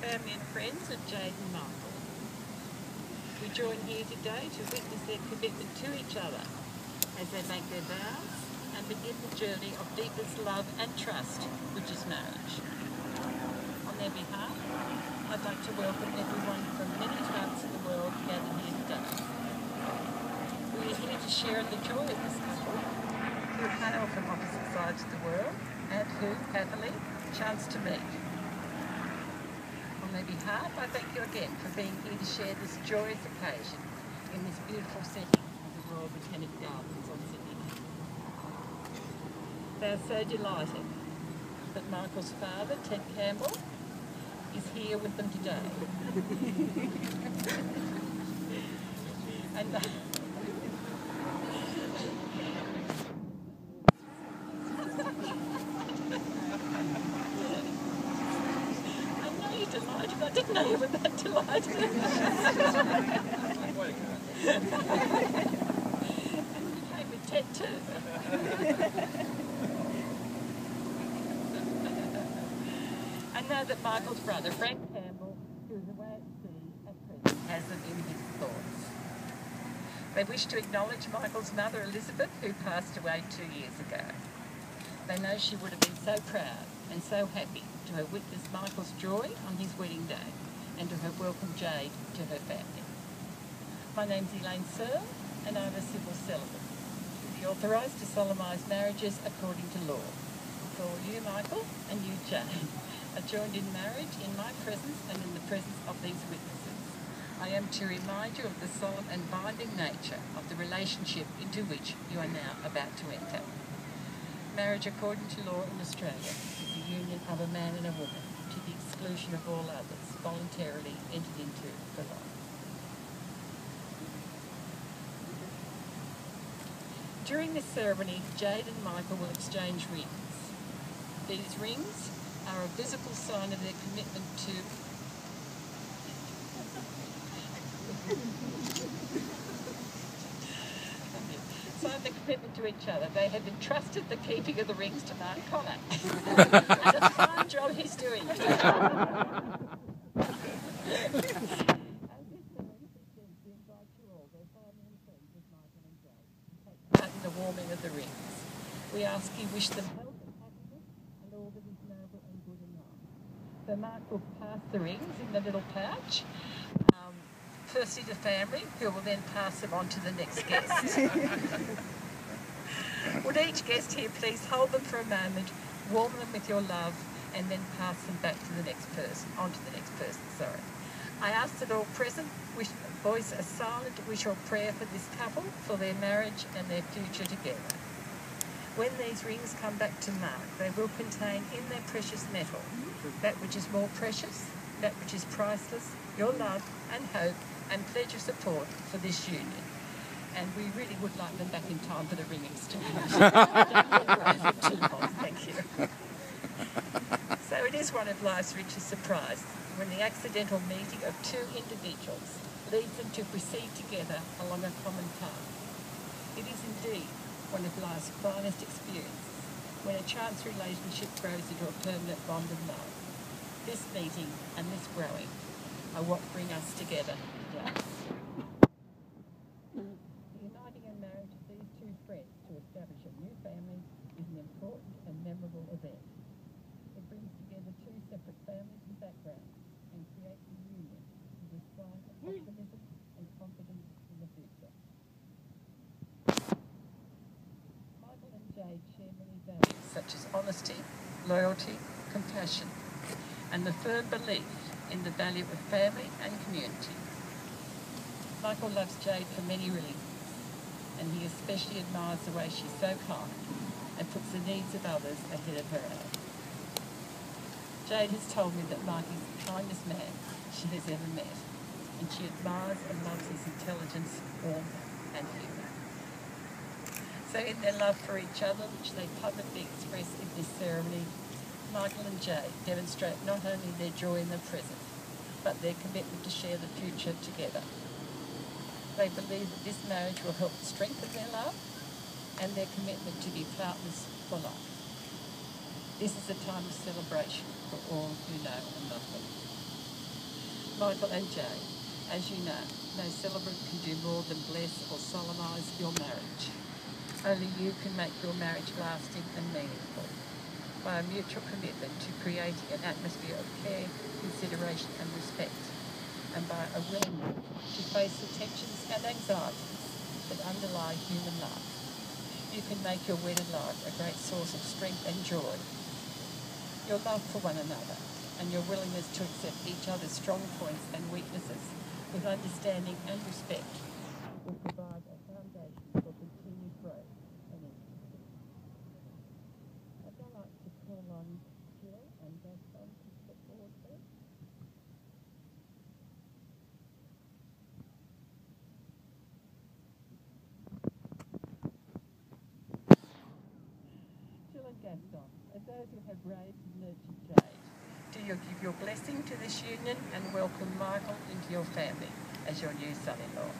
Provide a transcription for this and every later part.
family and friends of Jade and Michael. We join here today to witness their commitment to each other as they make their vows and begin the journey of deepest love and trust, which is marriage. On their behalf, I'd like to welcome everyone from many parts of the world gathered here today. We are here to share in the joy of this couple who hail from opposite sides of the world and who, happily, chance to meet. On their behalf, I thank you again for being here to share this joyous occasion in this beautiful setting of the Royal Botanic Gardens of Sydney. They are so delighted that Michael's father, Ted Campbell, is here with them today. And delighted. I didn't know you were that delighted. And you came with Ted too. I know that Michael's brother, Frank Campbell, who is away at sea at present, has them in his thoughts. They wish to acknowledge Michael's mother, Elizabeth, who passed away 2 years ago. They know she would have been so proud and so happy to have witnessed Michael's joy on his wedding day and to have welcomed Jade to her family. My name's Elaine Searle and I'm a civil celibate, duly authorised to solemnise marriages according to law. For you, Michael, and you, Jade, are joined in marriage in my presence and in the presence of these witnesses. I am to remind you of the solemn and binding nature of the relationship into which you are now about to enter. Marriage according to law in Australia is the union of a man and a woman to the exclusion of all others, voluntarily entered into for life. During this ceremony, Jade and Michael will exchange rings. These rings are a visible sign of their commitment to each other. They have entrusted the keeping of the rings to Mark Connor. And a fine job he's doing. As this ceremony proceeds, we invite you all, their family and friends of Michael and Jade, to take part in the warming of the rings. We ask you wish them health and happiness and all that is noble and good in life. So Mark will pass the rings in the little pouch. Firstly to family, who will then pass them on to the next guest. Would each guest here please hold them for a moment, warm them with your love, and then pass them back to the next person, on to the next person, sorry. I ask that all present voice a silent wish or prayer for this couple, for their marriage and their future together. When these rings come back to Mark, they will contain in their precious metal that which is more precious, that which is priceless, your love and hope and pledge of support for this union. And we really would like them back in time for the ringings too. Thank you. So it is one of life's richest surprises when the accidental meeting of two individuals leads them to proceed together along a common path. It is indeed one of life's finest experiences when a chance relationship grows into a permanent bond of love. This meeting and this growing are what bring us together today. The uniting and marriage of these two friends to establish a new family is an important and memorable event. It brings together two separate families and backgrounds and creates a union with a sign of optimism and confidence in the future. Michael and Jade share many values such as honesty, loyalty, compassion, and the firm belief in the value of family and community. Michael loves Jade for many reasons, and he especially admires the way she's so kind and puts the needs of others ahead of her own. Jade has told me that Mike is the kindest man she has ever met, and she admires and loves his intelligence, warmth and humour. So in their love for each other, which they publicly express in this ceremony, Michael and Jade demonstrate not only their joy in the present, but their commitment to share the future together. They believe that this marriage will help strengthen their love and their commitment to be partners for life. This is a time of celebration for all who know and love them. Michael and Jade, as you know, no celebrant can do more than bless or solemnise your marriage. Only you can make your marriage lasting and meaningful by a mutual commitment to creating an atmosphere of care, consideration and respect, and by a willingness to face the tensions and anxieties that underlie human life. You can make your wedded life a great source of strength and joy. Your love for one another and your willingness to accept each other's strong points and weaknesses with understanding and respect will provide a foundation for continued growth and intimacy. I'd now like to call on Jill and Gaston to step forward, please. Jill and Gaston, as those who have raised and nurtured Jade, do you give your blessing to this union and welcome Michael into your family as your new son-in-law?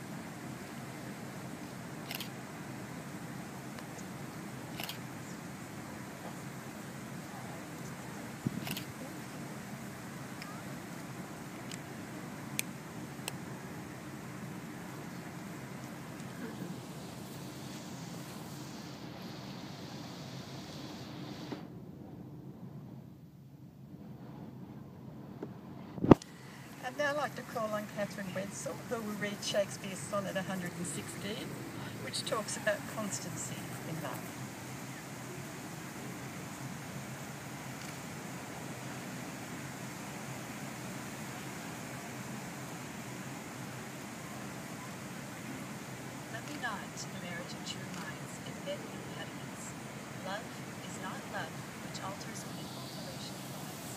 I'd now like to call on Catherine Wenzel, who will read Shakespeare's sonnet 116, which talks about constancy in love. Let me not the marriage of true minds admit impediments. Love is not love which alters when an alteration finds,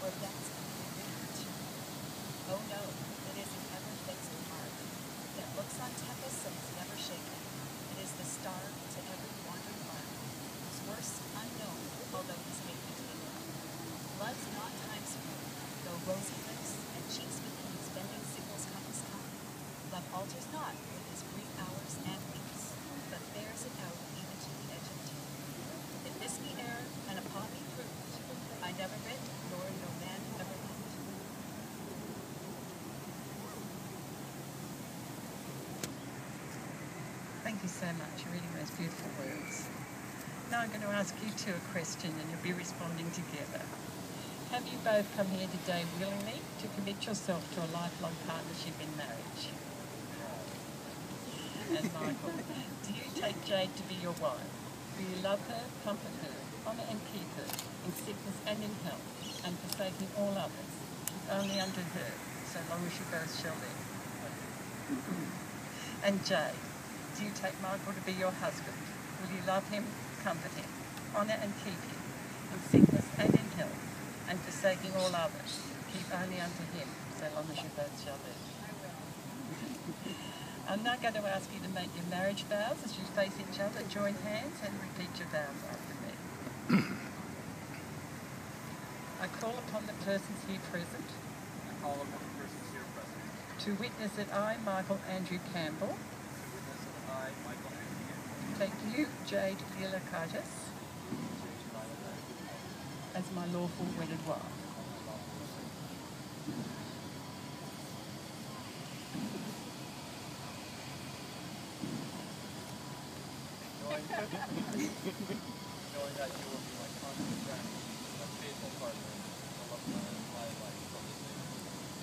or bends completely unto. Oh no, it is an ever-fixed heart that looks on tempests and is never shaken. It is the star to every wandering mark, whose worst unknown, although his hate is known. Love's not time's fool, though rosy lips and cheeks between his bending signals compass time. Love alters not with his brief hours and weeks, but bears it out even to the edge of doom. If this be error, and upon me proved, I never writ, nor no man ever lived. Thank you so much for reading those beautiful words. Now I'm going to ask you two a question and you'll be responding together. Have you both come here today willingly to commit yourself to a lifelong partnership in marriage? And Michael, do you take Jade to be your wife? Will you love her, comfort her, honour and keep her, in sickness and in health, and forsaking all others, keep only unto her, so long as you both shall live? And Jade, do you take Michael to be your husband? Will you love him, comfort him, honour and keep him, in sickness and in health, and forsaking all others, keep only unto him, so long as you both shall live? I'm now going to ask you to make your marriage vows as you face each other, join hands and repeat your vows after me. I call upon the persons here present to witness that I, Michael Andrew Campbell, take you, Jade Kuiters, as my lawful wedded wife.